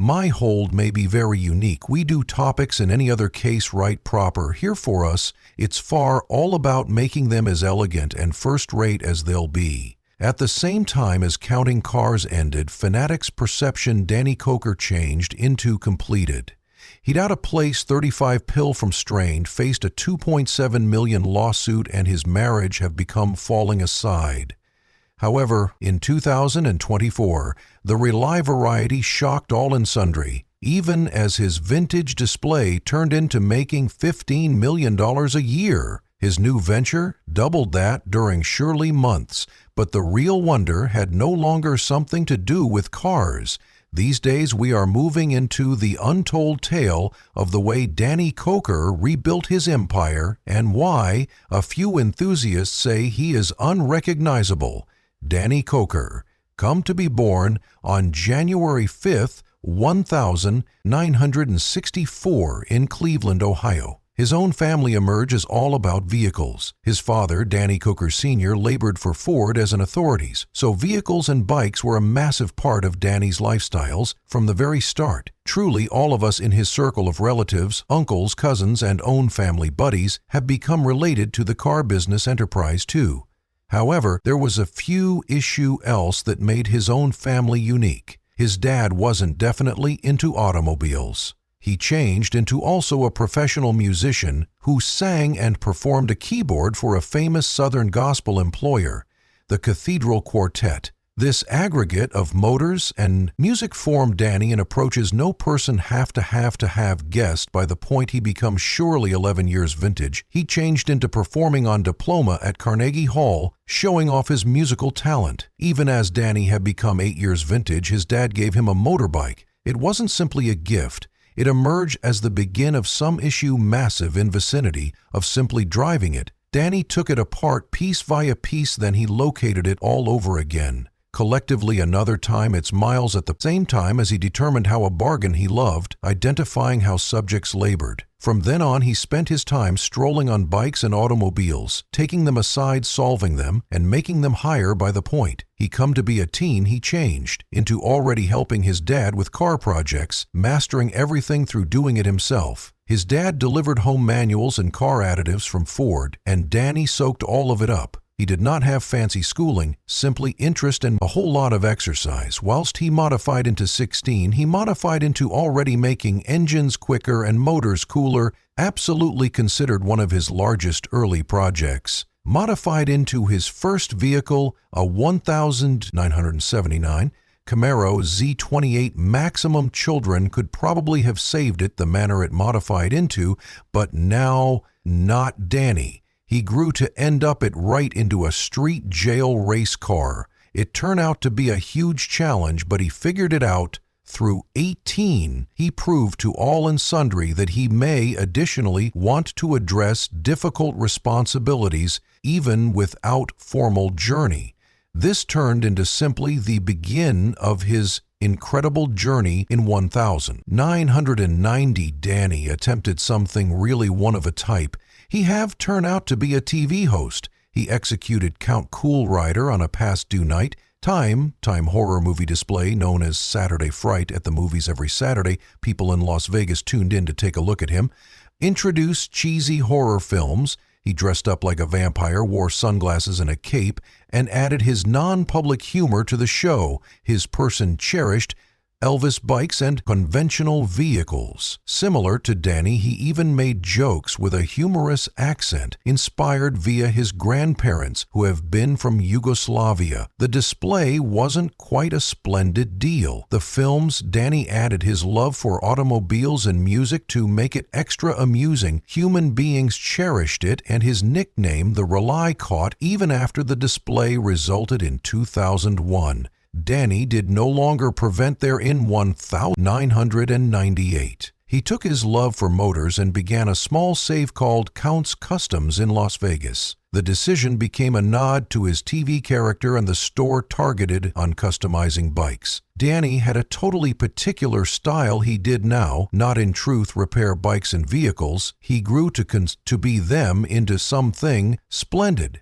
My hold may be very unique. We do topics in any other case right proper. Here for us, it's far all about making them as elegant and first-rate as they'll be. At the same time as counting cars ended, Fanatic's perception Danny Koker changed into completed. He'd out of place 35 pill from strained, faced a $2.7 million lawsuit, and his marriage have become falling aside. However, in 2024, the Rely variety shocked all and sundry, even as his vintage display turned into making $15 million a year. His new venture doubled that during Shirley months, but the real wonder had no longer something to do with cars. These days we are moving into the untold tale of the way Danny Koker rebuilt his empire and why a few enthusiasts say he is unrecognizable. Danny Koker, come to be born on January 5th, 1964 in Cleveland, Ohio. His own family emerge is all about vehicles. His father, Danny Koker Sr., labored for Ford as an authorities, so vehicles and bikes were a massive part of Danny's lifestyles from the very start. Truly, all of us in his circle of relatives, uncles, cousins, and own family buddies have become related to the car business enterprise too. However, there was a few issue else that made his own family unique. His dad wasn't definitely into automobiles. He changed into also a professional musician who sang and performed a keyboard for a famous Southern gospel employer, the Cathedral Quartet. This aggregate of motors and music formed Danny and approaches no person have guessed by the point he becomes surely 11 years vintage. He changed into performing on diploma at Carnegie Hall, showing off his musical talent. Even as Danny had become 8 years vintage, his dad gave him a motorbike. It wasn't simply a gift. It emerged as the begin of some issue massive in vicinity of simply driving it. Danny took it apart piece via piece, then he located it all over again. Collectively another time its miles at the same time as he determined how a bargain he loved, identifying how subjects labored. From then on he spent his time strolling on bikes and automobiles, taking them aside, solving them, and making them higher by the point. He come to be a teen he changed, into already helping his dad with car projects, mastering everything through doing it himself. His dad delivered home manuals and car additives from Ford, and Danny soaked all of it up. He did not have fancy schooling, simply interest and a whole lot of exercise. Whilst he modified into 16, he modified into already making engines quicker and motors cooler, absolutely considered one of his largest early projects. Modified into his first vehicle, a 1979 Camaro Z28 Maximum. Children could probably have saved it the manner it modified into, but now not Danny. He grew to end up it right into a street jail race car. It turned out to be a huge challenge, but he figured it out. Through 18, he proved to all and sundry that he may additionally want to address difficult responsibilities even without formal journey. This turned into simply the begin of his incredible journey. In 1990, Danny attempted something really one of a type. He have turned out to be a TV host. He executed Count Cool Rider on a past due night, time horror movie display known as Saturday Fright at the movies every Saturday. People in Las Vegas tuned in to take a look at him. Introduced cheesy horror films. He dressed up like a vampire, wore sunglasses and a cape, and added his non-public humor to the show. His person cherished Elvis bikes and conventional vehicles. Similar to Danny, he even made jokes with a humorous accent inspired via his grandparents who have been from Yugoslavia. The display wasn't quite a splendid deal. The films, Danny added his love for automobiles and music to make it extra amusing. Human beings cherished it, and his nickname, the Rely, caught even after the display resulted in 2001. Danny did no longer prevent there in 1998. He took his love for motors and began a small save called Count's Customs in Las Vegas. The decision became a nod to his TV character and the store targeted on customizing bikes. Danny had a totally particular style he did now, not in truth repair bikes and vehicles. He grew to be them into something splendid,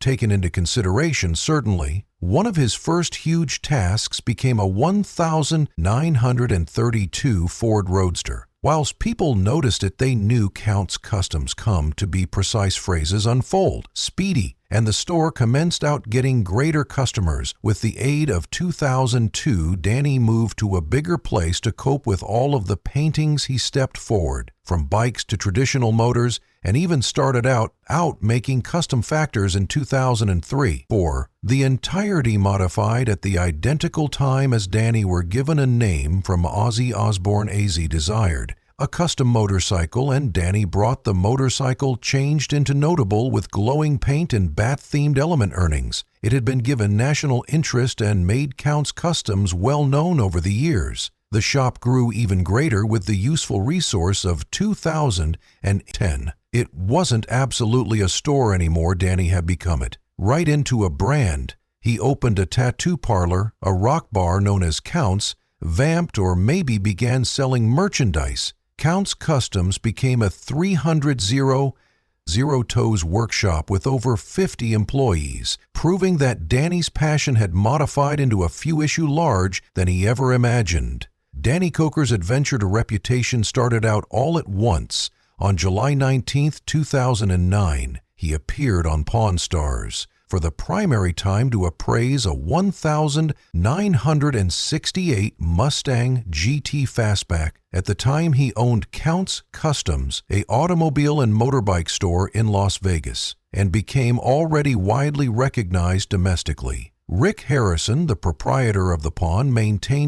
taken into consideration certainly. One of his first huge tasks became a 1932 Ford Roadster. Whilst people noticed it, they knew Count's Customs come to be precise phrases unfold, speedy, and the store commenced out getting greater customers. With the aid of 2002, Danny moved to a bigger place to cope with all of the paintings he stepped forward, from bikes to traditional motors, and even started out making custom factors in 2003. 4. The entirety modified at the identical time as Danny were given a name from Ozzy Osbourne. AZ desired a custom motorcycle, and Danny brought the motorcycle changed into notable with glowing paint and bat-themed element earnings. It had been given national interest and made Count's Customs well known over the years. The shop grew even greater with the useful resource of 2010. It wasn't absolutely a store anymore. Danny had become it. Right into a brand. He opened a tattoo parlor, a rock bar known as Count's, vamped or maybe began selling merchandise. Count's Customs became a 300 zero-toes workshop with over 50 employees, proving that Danny's passion had modified into a few issue large than he ever imagined. Danny Koker's adventure to reputation started out all at once. On July 19, 2009, he appeared on Pawn Stars for the primary time to appraise a 1968 Mustang GT Fastback. At the time, he owned Count's Customs, a automobile and motorbike store in Las Vegas, and became already widely recognized domestically. Rick Harrison, the proprietor of the pawn,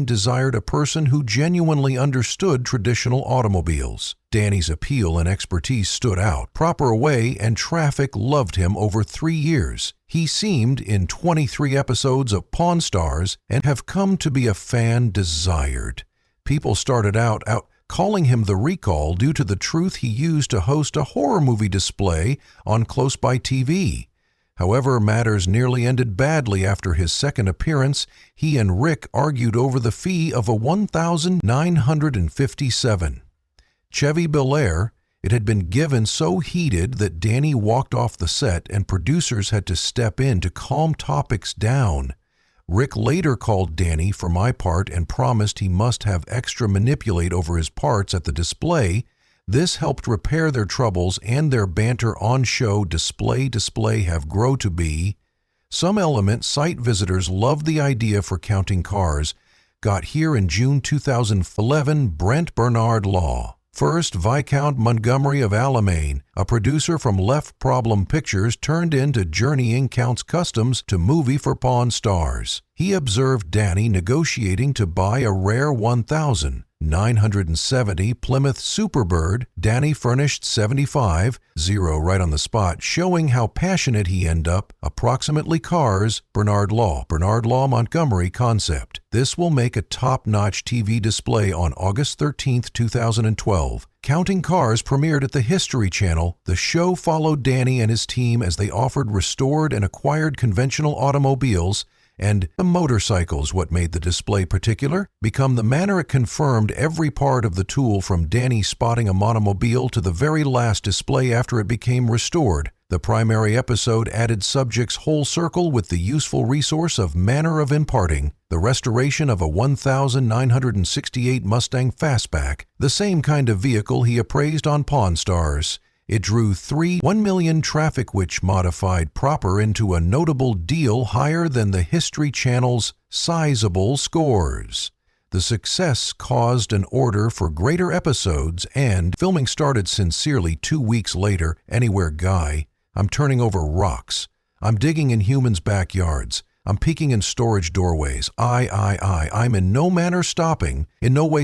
desired a person who genuinely understood traditional automobiles. Danny's appeal and expertise stood out. Proper way and traffic loved him over 3 years. He seemed in 23 episodes of Pawn Stars and have come to be a fan desired. People started out calling him the Recall due to the truth he used to host a horror movie display on Close By TV. However, matters nearly ended badly after his second appearance. He and Rick argued over the fee of a $1,957 Chevy Bel Air. It had been given so heated that Danny walked off the set and producers had to step in to calm topics down. Rick later called Danny for my part and promised he must have extra manipulate over his parts at the display. This helped repair their troubles, and their banter on show display have grown to be. Some element site visitors loved the idea for counting cars. Got here in June 2011, Brent Bernard Law. First, Viscount Montgomery of Alamein, a producer from Left Problem Pictures, turned into journeying Count's Customs to movie for Pawn Stars. He observed Danny negotiating to buy a rare 1970 Plymouth Superbird. Danny furnished 75 right on the spot, showing how passionate he ended up. Approximately cars, Bernard Law Montgomery concept. This will make a top-notch TV display on August 13, 2012. Counting Cars premiered at the History Channel. The show followed Danny and his team as they offered restored and acquired conventional automobiles and the motorcycles. What made the display particular? Become the manner it confirmed every part of the tool, from Danny spotting a monomobile to the very last display after it became restored. The primary episode added subjects whole circle with the useful resource of manner of imparting. The restoration of a 1968 Mustang Fastback, the same kind of vehicle he appraised on Pawn Stars. It drew 1 million traffic, which modified proper into a notable deal higher than the History Channel's sizable scores. The success caused an order for greater episodes, and filming started sincerely 2 weeks later. Anywhere Guy. I'm turning over rocks. I'm digging in humans' backyards. I'm peeking in storage doorways. I'm in no way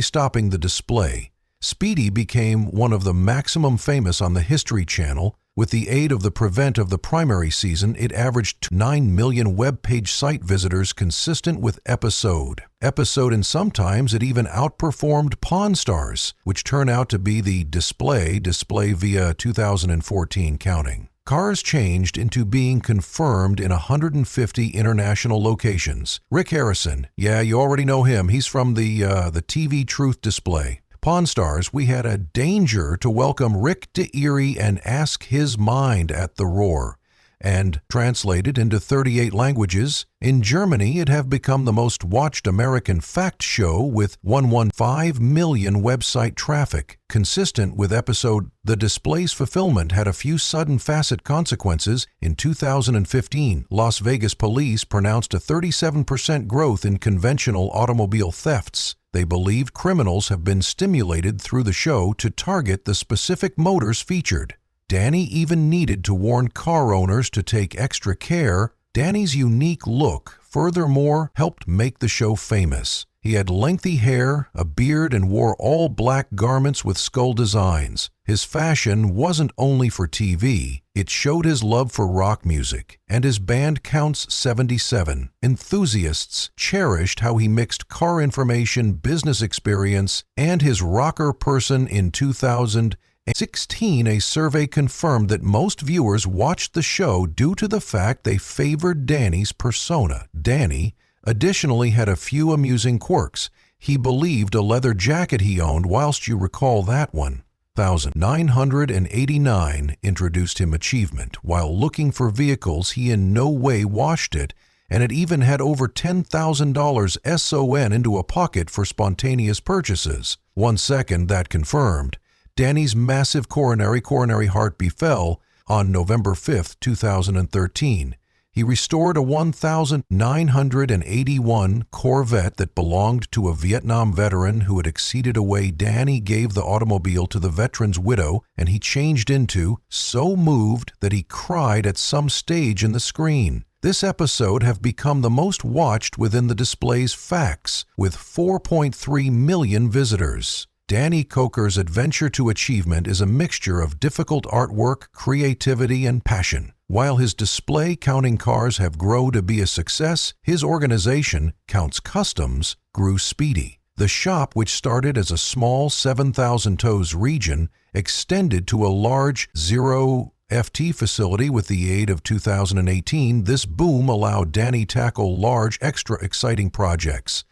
stopping the display. Speedy became one of the maximum famous on the History Channel. With the aid of the prevent of the primary season, it averaged 9 million web page site visitors consistent with episode, and sometimes it even outperformed Pawn Stars, which turned out to be the display via 2014 counting. Cars changed into being confirmed in 150 international locations. Rick Harrison, yeah, you already know him. He's from the TV Truth display. Pawn Stars, we had a danger to welcome Rick to Erie and ask his mind at the Roar. and translated into 38 languages. In Germany, it have become the most watched American fact show with 115 million website traffic. Consistent with episode, the display's fulfillment had a few sudden facet consequences. In 2015, Las Vegas police pronounced a 37% growth in conventional automobile thefts. They believe criminals have been stimulated through the show to target the specific motors featured. Danny even needed to warn car owners to take extra care. Danny's unique look, furthermore, helped make the show famous. He had lengthy hair, a beard, and wore all black garments with skull designs. His fashion wasn't only for TV, it showed his love for rock music, and his band counts 77. Enthusiasts cherished how he mixed car information, business experience, and his rocker person. In 2016, a survey confirmed that most viewers watched the show due to the fact they favored Danny's persona. Danny additionally had a few amusing quirks. He believed a leather jacket he owned, whilst you recall that one. 1989 introduced him achievement. While looking for vehicles, he in no way washed it, and it even had over $10,000 SON into a pocket for spontaneous purchases. 1 second that confirmed. Danny's massive coronary heart befell on November 5, 2013. He restored a 1981 Corvette that belonged to a Vietnam veteran who had exceeded away. Danny gave the automobile to the veteran's widow, and he changed into so moved that he cried at some stage in the screen. This episode have become the most watched within the display's facts, with 4.3 million visitors. Danny Koker's adventure to achievement is a mixture of difficult artwork, creativity, and passion. While his display counting cars have grown to be a success, his organization, Counts Customs, grew speedy. The shop, which started as a small 7,000 toes region, extended to a large 0 FT facility with the aid of 2018. This boom allowed Danny tackle large, extra exciting projects.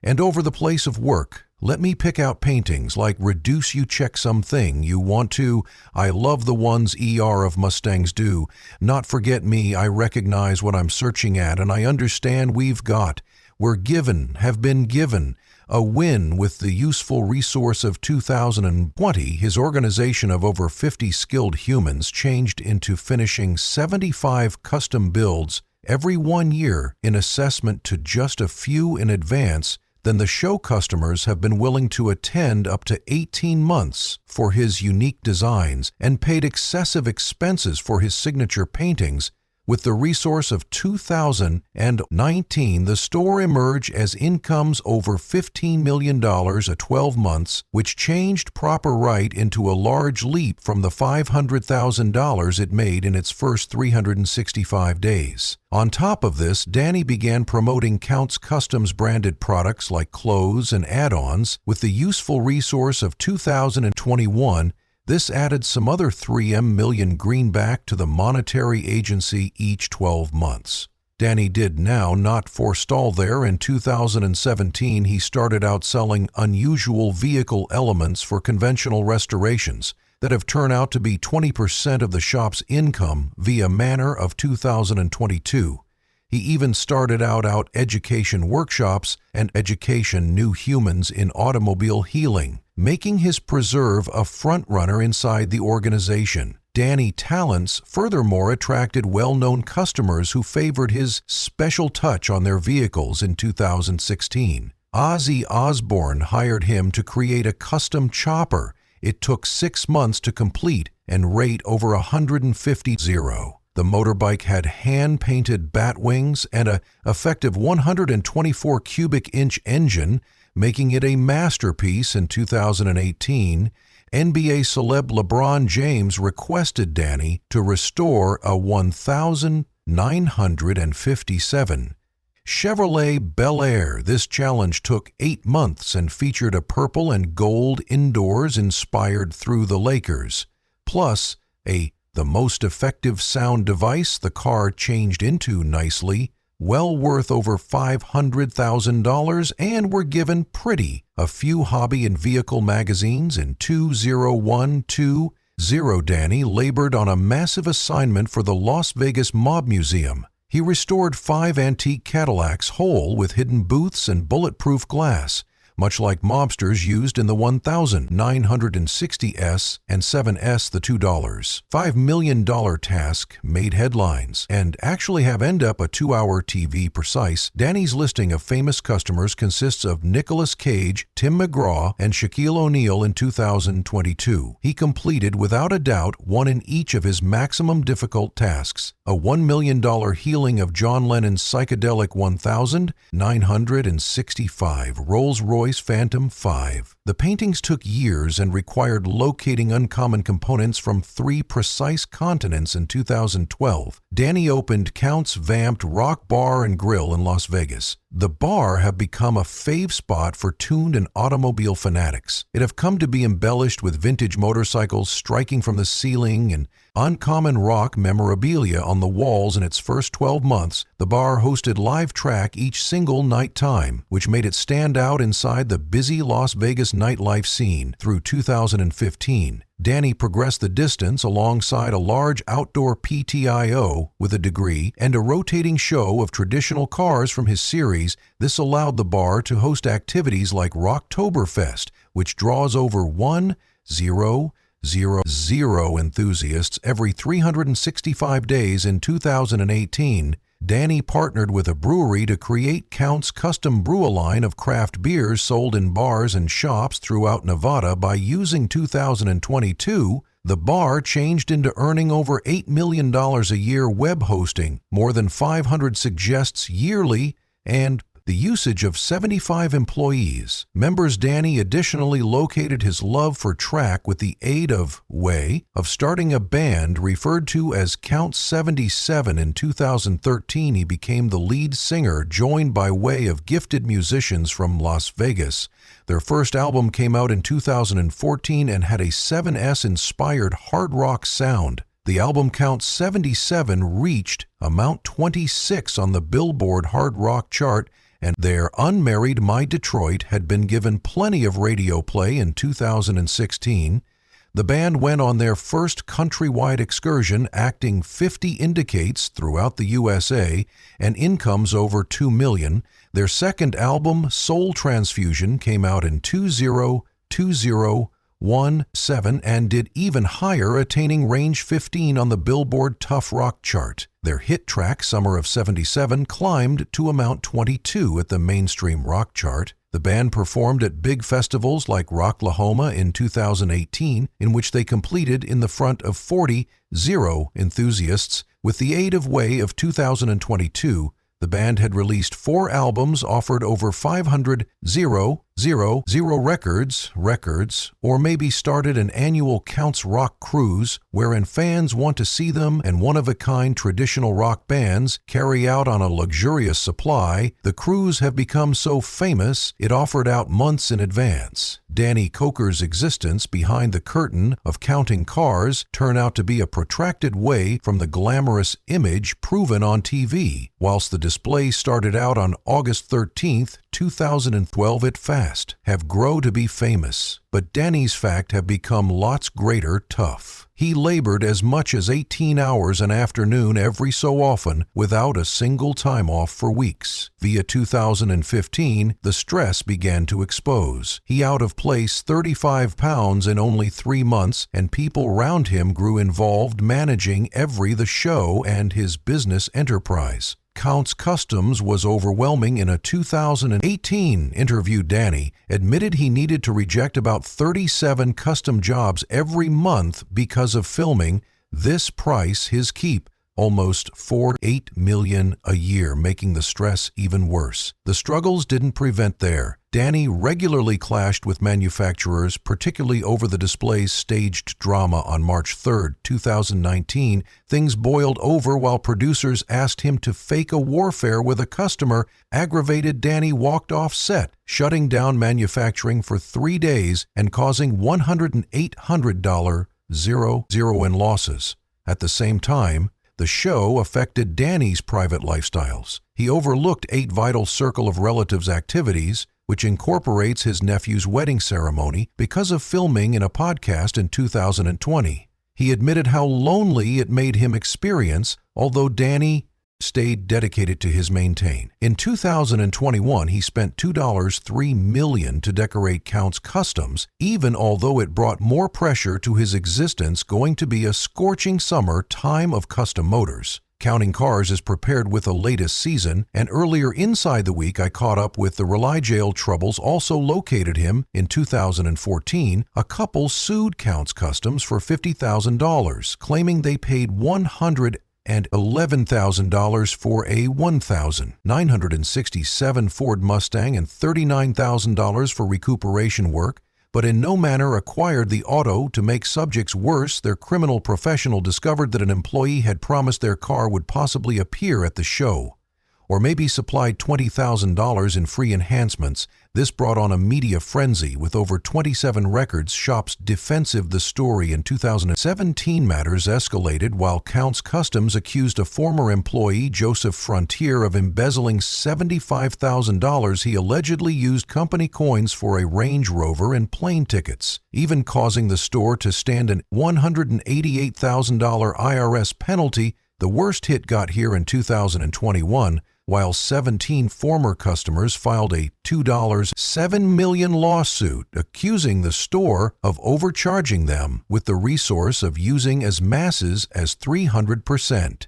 And over the place of work, let me pick out paintings like Reduce You Check Something You Want To, I Love the Ones ER of Mustangs Do, Not Forget Me, I Recognize What I'm Searching At and I Understand We've Got, We're Given, Have Been Given, a win with the useful resource of 2020. His organization of over 50 skilled humans changed into finishing 75 custom builds every 1 year in assessment to just a few in advance. Then the show customers have been willing to attend up to 18 months for his unique designs and paid excessive expenses for his signature paintings. With the resource of 2019, the store emerged as incomes over $15 million at 12 months, which changed Proper Right into a large leap from the $500,000 it made in its first 365 days. On top of this, Danny began promoting Counts Customs branded products like clothes and add-ons. With the useful resource of 2021, this added some other $3 million greenback to the monetary agency each 12 months. Danny did now not forestall there. In 2017, he started out selling unusual vehicle elements for conventional restorations that have turned out to be 20% of the shop's income via manner of 2022. He even started out education workshops and education new humans in automobile healing, making his preserve a frontrunner inside the organization. Danny Talents furthermore attracted well-known customers who favored his special touch on their vehicles. In 2016, Ozzy Osbourne hired him to create a custom chopper. It took 6 months to complete and rate over 150. The motorbike had hand-painted bat wings and an effective 124 cubic inch engine, making it a masterpiece. In 2018, NBA celeb LeBron James requested Danny to restore a 1957 Chevrolet Bel Air. This challenge took 8 months and featured a purple and gold indoors inspired through the Lakers, plus the most effective sound device the car changed into nicely, well worth over $500,000, and were given a few hobby and vehicle magazines. In 2012, Danny labored on a massive assignment for the Las Vegas Mob Museum. He restored 5 antique Cadillacs whole with hidden booths and bulletproof glass, much like mobsters used in the 1960S and 7S, the $2. $5 million task made headlines and actually have end up a 2-hour TV precise. Danny's listing of famous customers consists of Nicolas Cage, Tim McGraw, and Shaquille O'Neal in 2022. He completed without a doubt one in each of his maximum difficult tasks. A $1 million healing of John Lennon's psychedelic 1965 Rolls-Royce Phantom 5. The paintings took years and required locating uncommon components from 3 precise continents in 2012. Danny opened Count's Vamped Rock Bar and Grill in Las Vegas. The bar have become a fave spot for tuned and automobile fanatics. It have come to be embellished with vintage motorcycles striking from the ceiling and uncommon rock memorabilia on the walls. In its first 12 months, the bar hosted live track each single night time, which made it stand out inside the busy Las Vegas nightlife scene. Through 2015, Danny progressed the distance alongside a large outdoor PTIO with a degree and a rotating show of traditional cars from his series. This allowed the bar to host activities like Rocktoberfest, which draws over 1,000 enthusiasts every 365 days. In 2018, Danny partnered with a brewery to create Count's Custom Brew, a line of craft beers sold in bars and shops throughout Nevada. By using 2022, the bar changed into earning over $8 million a year web hosting, more than 500 suggests yearly, and the usage of 75 employees. Members. Danny additionally located his love for track with the aid of starting a band referred to as Count 77. In 2013, he became the lead singer, joined by way of gifted musicians from Las Vegas. Their first album came out in 2014 and had a 7S-inspired hard rock sound. The album Count 77 reached amount 26 on the Billboard Hard Rock chart, and their Unmarried My Detroit had been given plenty of radio play. In 2016, the band went on their first countrywide excursion, acting 50 indicates throughout the USA and incomes over $2 million. Their second album, Soul Transfusion, came out in 2017 and did even higher, attaining range 15 on the Billboard Tough Rock chart. Their hit track, Summer of '77, climbed to amount 22 at the mainstream rock chart. The band performed at big festivals like Rocklahoma in 2018, in which they completed in the front of 40 enthusiasts. With the aid of Way of 2022, the band had released 4 albums, offered over 500 records, or maybe started an annual Counts Rock Cruise, wherein fans want to see them and one-of-a-kind traditional rock bands carry out on a luxurious supply. The cruise have become so famous, it offered out months in advance. Danny Koker's existence behind the curtain of counting cars turned out to be a protracted way from the glamorous image proven on TV. Whilst the display started out on August 13th, 2012, it fast have grow to be famous, but Danny's fact have become lots greater tough. He labored as much as 18 hours an afternoon every so often without a single time off for weeks. Via 2015, the stress began to expose. He out of place 35 pounds in only 3 months, and people around him grew involved managing the show and his business enterprise. Count's Customs was overwhelming. In a 2018 interview, Danny admitted he needed to reject about 37 custom jobs every month because of filming. This price his keep, almost $8 million a year, making the stress even worse. The struggles didn't prevent there. Danny regularly clashed with manufacturers, particularly over the display's staged drama. On March 3, 2019, things boiled over while producers asked him to fake a warfare with a customer. Aggravated, Danny walked off set, shutting down manufacturing for 3 days and causing $1,800 in losses. At the same time, the show affected Danny's private lifestyles. He overlooked 8 vital circle of relatives activities, which incorporates his nephew's wedding ceremony, because of filming in a podcast in 2020. He admitted how lonely it made him experience, although Danny stayed dedicated to his maintain. In 2021, he spent $2.3 million to decorate Count's Customs, even although it brought more pressure to his existence, going to be a scorching summer time of custom motors. Counting Cars is prepared with the latest season, and earlier inside the week I caught up with the Rely Jail troubles also located him. In 2014, a couple sued Counts Customs for $50,000, claiming they paid $111,000 for a 1967 Ford Mustang and $39,000 for recuperation work, but in no manner acquired the auto. To make subjects worse, their criminal professional discovered that an employee had promised their car would possibly appear at the show, or maybe supplied $20,000 in free enhancements. This brought on a media frenzy, with over 27 records shops defensive. The story in 2017 matters escalated while Counts Customs accused a former employee, Joseph Frontier, of embezzling $75,000 he allegedly used company coins for a Range Rover and plane tickets, even causing the store to stand an $188,000 IRS penalty. The worst hit got here in 2021, while 17 former customers filed a $2.7 million lawsuit accusing the store of overcharging them with the resource of using as masses as 300%.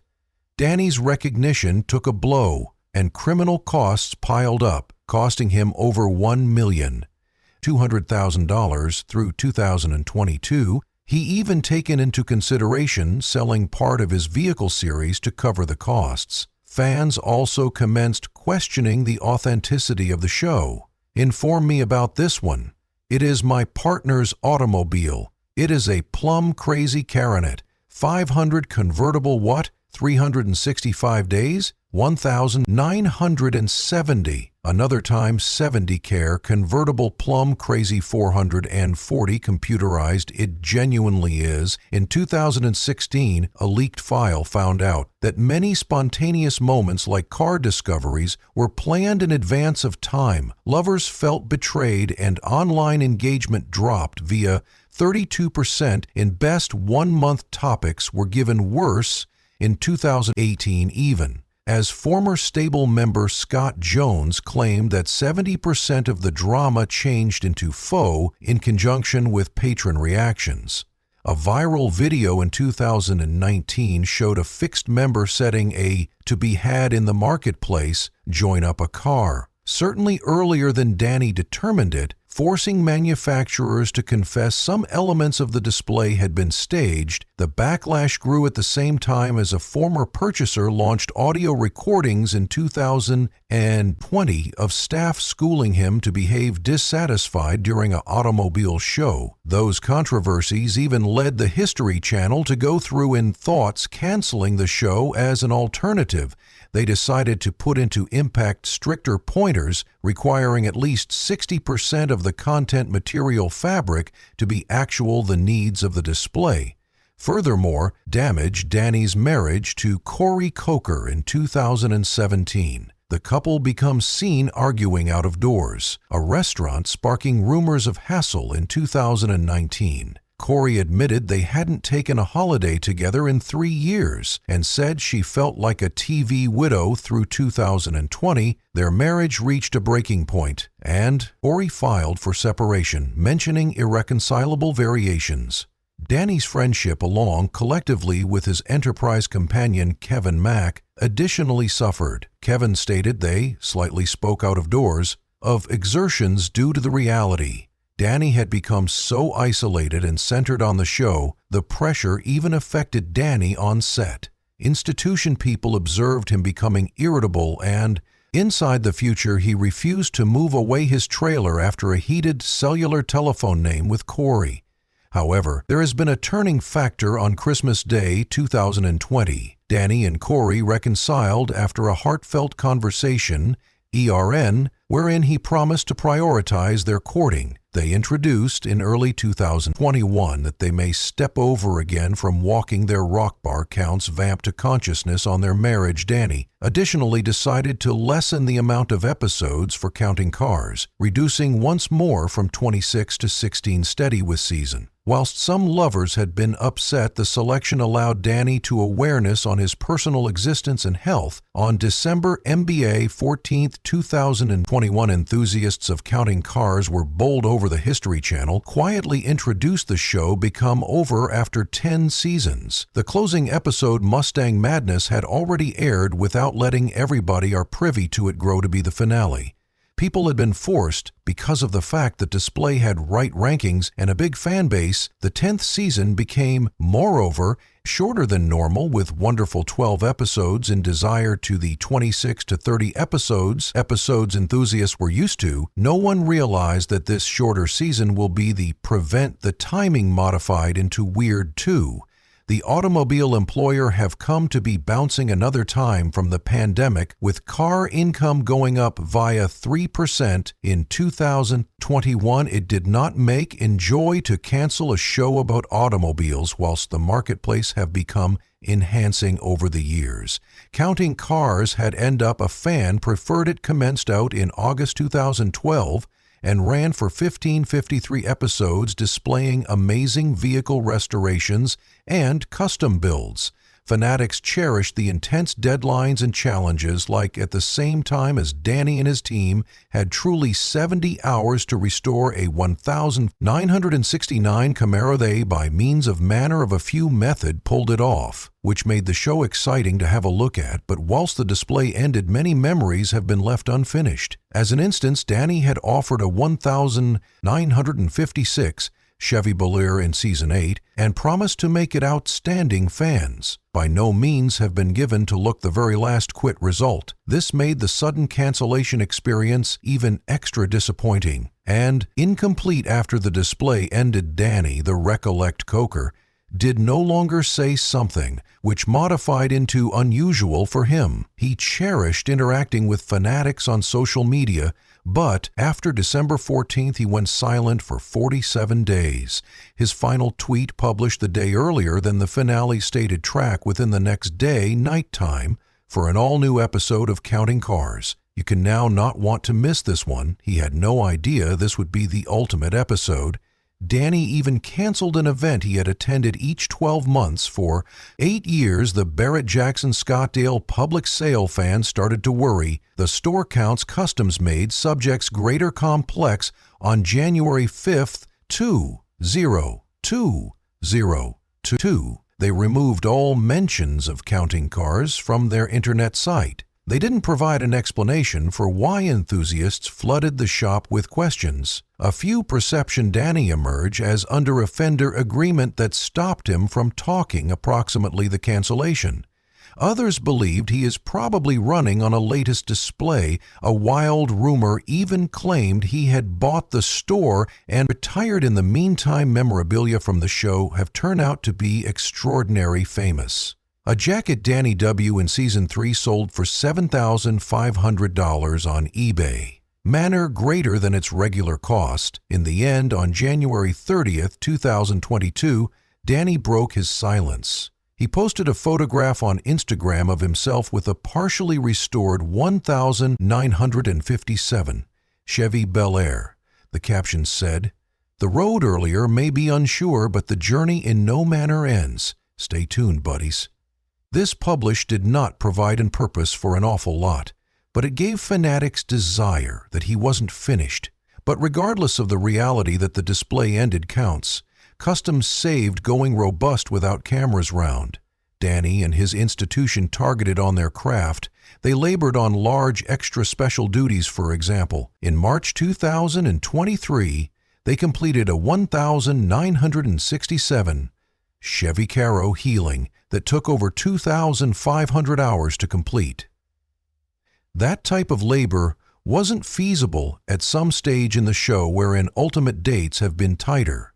Danny's recognition took a blow, and criminal costs piled up, costing him over $1,200,000 through 2022. He even taken into consideration selling part of his vehicle series to cover the costs. Fans also commenced questioning the authenticity of the show. Inform me about this one. It is my partner's automobile. It is a plum crazy Coronet. 500 convertible what? 365 days? 1,970. Another time 70 care convertible plum crazy 440 computerized. It genuinely is. In 2016, a leaked file found out that many spontaneous moments like car discoveries were planned in advance of time. Lovers felt betrayed and online engagement dropped via 32%. In best 1 month topics were given worse in 2018 even, as former stable member Scott Jones claimed that 70% of the drama changed into faux in conjunction with patron reactions. A viral video in 2019 showed a fixed member setting a "to be had in the marketplace" join up a car, certainly earlier than Danny determined it, forcing manufacturers to confess some elements of the display had been staged. The backlash grew at the same time as a former purchaser launched audio recordings in 2020 of staff schooling him to behave dissatisfied during an automobile show. Those controversies even led the History Channel to go through in thoughts canceling the show as an alternative. They decided to put into impact stricter pointers, requiring at least 60% of the content material fabric to be the needs of the display. Furthermore, damaged Danny's marriage to Koker in 2017. The couple becomes seen arguing out of doors, a restaurant sparking rumors of hassle in 2019. Corey admitted they hadn't taken a holiday together in 3 years and said she felt like a TV widow. Through 2020, their marriage reached a breaking point, and Corey filed for separation, mentioning irreconcilable variations. Danny's friendship, along collectively with his enterprise companion Kevin Mack, additionally suffered. Kevin stated they slightly spoke out of doors of exertions due to the reality. Danny had become so isolated and centered on the show, the pressure even affected Danny on set. Institution people observed him becoming irritable, and inside the future he refused to move away his trailer after a heated cellular telephone name with Corey. However, there has been a turning factor on Christmas Day 2020. Danny and Corey reconciled after a heartfelt conversation, ERN, wherein he promised to prioritize their courting. They introduced in early 2021 that they may step over again from walking their rock bar counts vamp to consciousness on their marriage. Danny additionally decided to lessen the amount of episodes for Counting Cars, reducing once more from 26 to 16 steady with season. Whilst some lovers had been upset, the selection allowed Danny to awareness on his personal existence and health. On December 14, 2021, enthusiasts of Counting Cars were bowled over the History Channel, quietly introduced the show become over after 10 seasons. The closing episode, Mustang Madness, had already aired without letting everybody are privy to it grow to be the finale. People had been forced, because of the fact that Display had right rankings and a big fan base. The 10th season became, moreover, shorter than normal, with wonderful 12 episodes in desire to the 26 to 30 episodes enthusiasts were used to. No one realized that this shorter season will be the Prevent the Timing modified into Weird 2. The automobile employer have come to be bouncing another time from the pandemic, with car income going up via 3% in 2021. It did not make enjoy to cancel a show about automobiles, whilst the marketplace have become enhancing over the years. Counting Cars had end up a fan preferred. It commenced out in August 2012 and ran for 1553 episodes, displaying amazing vehicle restorations and custom builds. Fanatics cherished the intense deadlines and challenges, like at the same time as Danny and his team had truly 70 hours to restore a 1969 Camaro. They, by means of manner of a few method, pulled it off, which made the show exciting to have a look at. But whilst the display ended, many memories have been left unfinished. As an instance, Danny had offered a 1956 Chevy Bel in Season 8 and promised to make it outstanding. Fans by no means have been given to look the very last quit result. This made the sudden cancellation experience even extra disappointing and incomplete. After the display ended, Danny, the recollect Koker, did no longer say something, which modified into unusual for him. He cherished interacting with fanatics on social media, but after December 14th, he went silent for 47 days. His final tweet, published the day earlier than the finale, stated track within the next day, nighttime, for an all-new episode of Counting Cars. You can now not want to miss this one. He had no idea this would be the ultimate episode. Danny even canceled an event he had attended each 12 months for 8 years. The Barrett-Jackson Scottsdale public sale fans started to worry. The store counts customs made subjects greater complex on January 5th, 2022. They removed all mentions of Counting Cars from their internet site. They didn't provide an explanation for why enthusiasts flooded the shop with questions. A few perception Danny emerged as under offender agreement that stopped him from talking approximately the cancellation. Others believed he is probably running on a latest display. A wild rumor even claimed he had bought the store and retired. In the meantime, memorabilia from the show have turned out to be extraordinary famous. A jacket Danny W. in Season 3 sold for $7,500 on eBay. Manner greater than its regular cost. In the end, on January 30th, 2022, Danny broke his silence. He posted a photograph on Instagram of himself with a partially restored 1957 Chevy Bel Air. The caption said, "The road earlier may be unsure, but the journey in no manner ends. Stay tuned, buddies." This publish did not provide and purpose for an awful lot, but it gave fanatics desire that he wasn't finished. But regardless of the reality that the display ended counts, customs saved going robust without cameras round. Danny and his institution targeted on their craft. They labored on large extra special duties. For example, in March 2023, they completed a 1967 Chevy Caro Healing that took over 2,500 hours to complete. That type of labor wasn't feasible at some stage in the show, wherein ultimate dates have been tighter.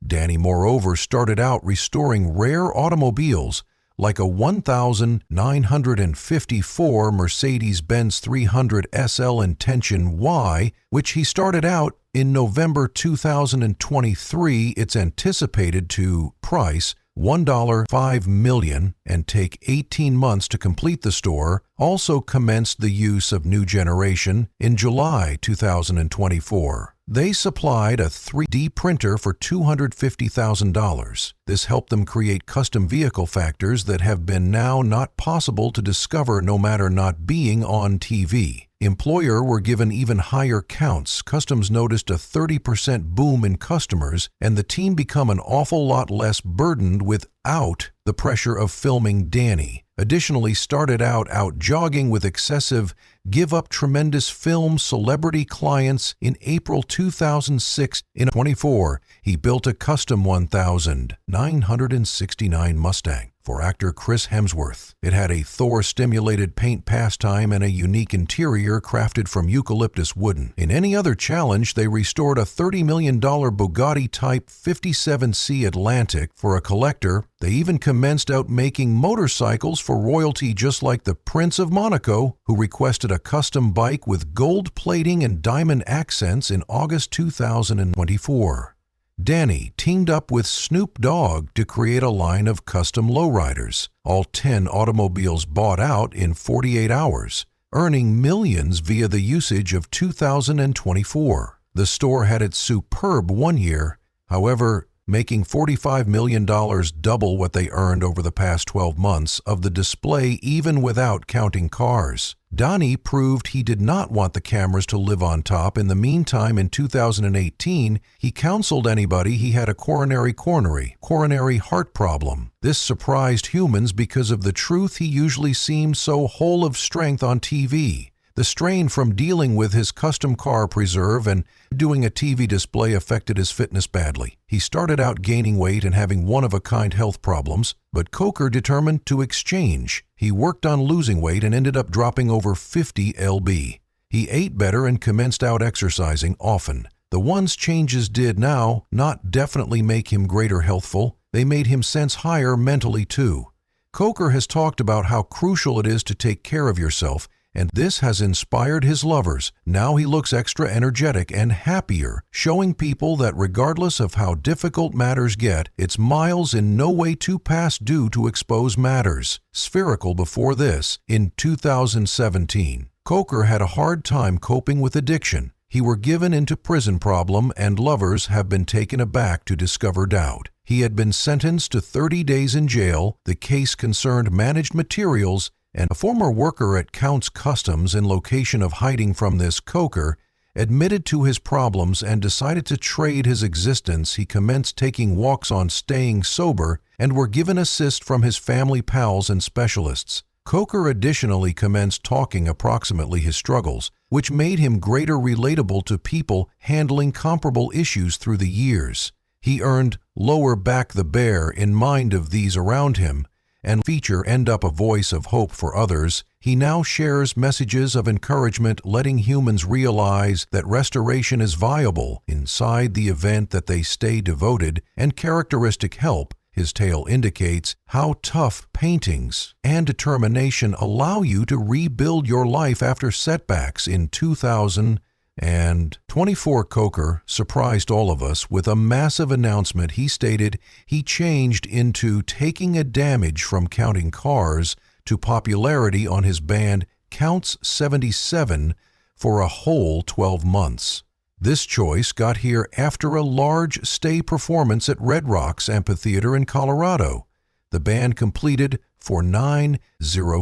Danny, moreover, started out restoring rare automobiles like a 1954 Mercedes-Benz 300 SL Intention Y, which he started out in November 2023. Its anticipated to price $1.5 million and take 18 months to complete the store, also commenced the use of New Generation in July 2024. They supplied a 3D printer for $250,000. This helped them create custom vehicle factors that have been now not possible to discover no matter not being on TV. Employer were given even higher counts. Customs noticed a 30% boom in customers, and the team become an awful lot less burdened without the pressure of filming Danny. Additionally, started out jogging with excessive, give up tremendous film celebrity clients in April 2006. In 24, he built a custom 1969 Mustang for actor Chris Hemsworth. It had a Thor-stimulated paint pastime and a unique interior crafted from eucalyptus wooden. In any other challenge, they restored a $30 million Bugatti Type 57C Atlantic for a collector. They even commenced out making motorcycles for royalty, just like the Prince of Monaco, who requested a custom bike with gold plating and diamond accents in August 2024. Danny teamed up with Snoop Dogg to create a line of custom lowriders. All 10 automobiles bought out in 48 hours, earning millions via the usage of 2024. The store had its superb 1 year, however, making $45 million, double what they earned over the past 12 months of the display even without counting cars. Donnie proved he did not want the cameras to live on top. In the meantime, in 2018, he counseled anybody he had a coronary heart problem. This surprised humans because of the truth he usually seemed so whole of strength on TV. The strain from dealing with his custom car preserve and doing a TV display affected his fitness badly. He started out gaining weight and having one-of-a-kind health problems, but Koker determined to exchange. He worked on losing weight and ended up dropping over 50 lb. He ate better and commenced out exercising often. The ones changes did now not definitely make him greater healthful, they made him sense higher mentally too. Koker has talked about how crucial it is to take care of yourself, and this has inspired his lovers. Now he looks extra energetic and happier, showing people that regardless of how difficult matters get, it's miles in no way too past due to expose matters. Spherical before this, in 2017, Koker had a hard time coping with addiction. He were given into prison problem, and lovers have been taken aback to discover doubt. He had been sentenced to 30 days in jail. The case concerned managed materials, and a former worker at Counts Customs, in location of hiding from this Koker, admitted to his problems and decided to trade his existence. He commenced taking walks on staying sober and were given assist from his family pals and specialists. Koker additionally commenced talking approximately his struggles, which made him greater relatable to people handling comparable issues through the years. He earned lower back the bear in mind of these around him, and feature end up a voice of hope for others. He now shares messages of encouragement, letting humans realize that restoration is viable inside the event that they stay devoted and characteristic help. His tale indicates how tough paintings and determination allow you to rebuild your life after setbacks. In 2024, Koker surprised all of us with a massive announcement. He stated he changed into taking a damage from counting cars to popularity on his band Counts 77 for a whole 12 months. This choice got here after a large stay performance at Red Rocks Amphitheater in Colorado. The band completed for 90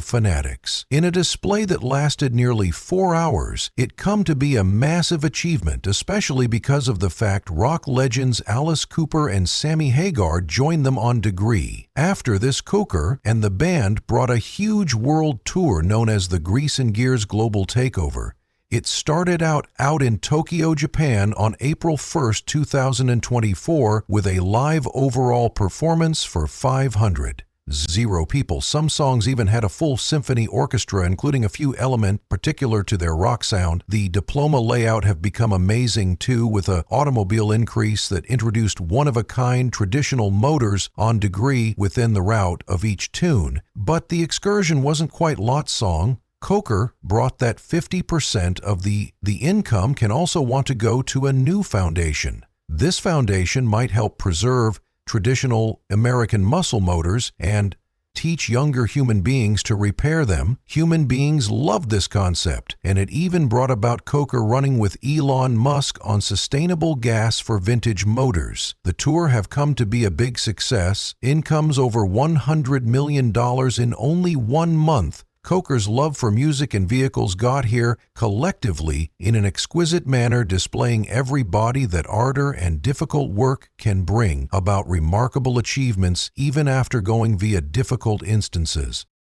fanatics. In a display that lasted nearly 4 hours, it come to be a massive achievement, especially because of the fact rock legends Alice Cooper and Sammy Hagar joined them on Degree. After this, Koker and the band brought a huge world tour known as the Grease and Gears Global Takeover. It started out in Tokyo, Japan on April 1st, 2024 with a live overall performance for 500 people. Some songs even had a full symphony orchestra, including a few elements particular to their rock sound. The diploma layout have become amazing too, with an automobile increase that introduced one-of-a-kind traditional motors on Degree within the route of each tune. But the excursion wasn't quite Lot's song. Koker brought that 50% of the income can also want to go to a new foundation. This foundation might help preserve traditional American muscle motors and teach younger human beings to repair them. Human beings loved this concept, and it even brought about Koker running with Elon Musk on sustainable gas for vintage motors. The tour have come to be a big success. Incomes over $100 million in only 1 month. Koker's love for music and vehicles got here collectively in an exquisite manner, displaying every body that ardor and difficult work can bring about remarkable achievements even after going via difficult instances.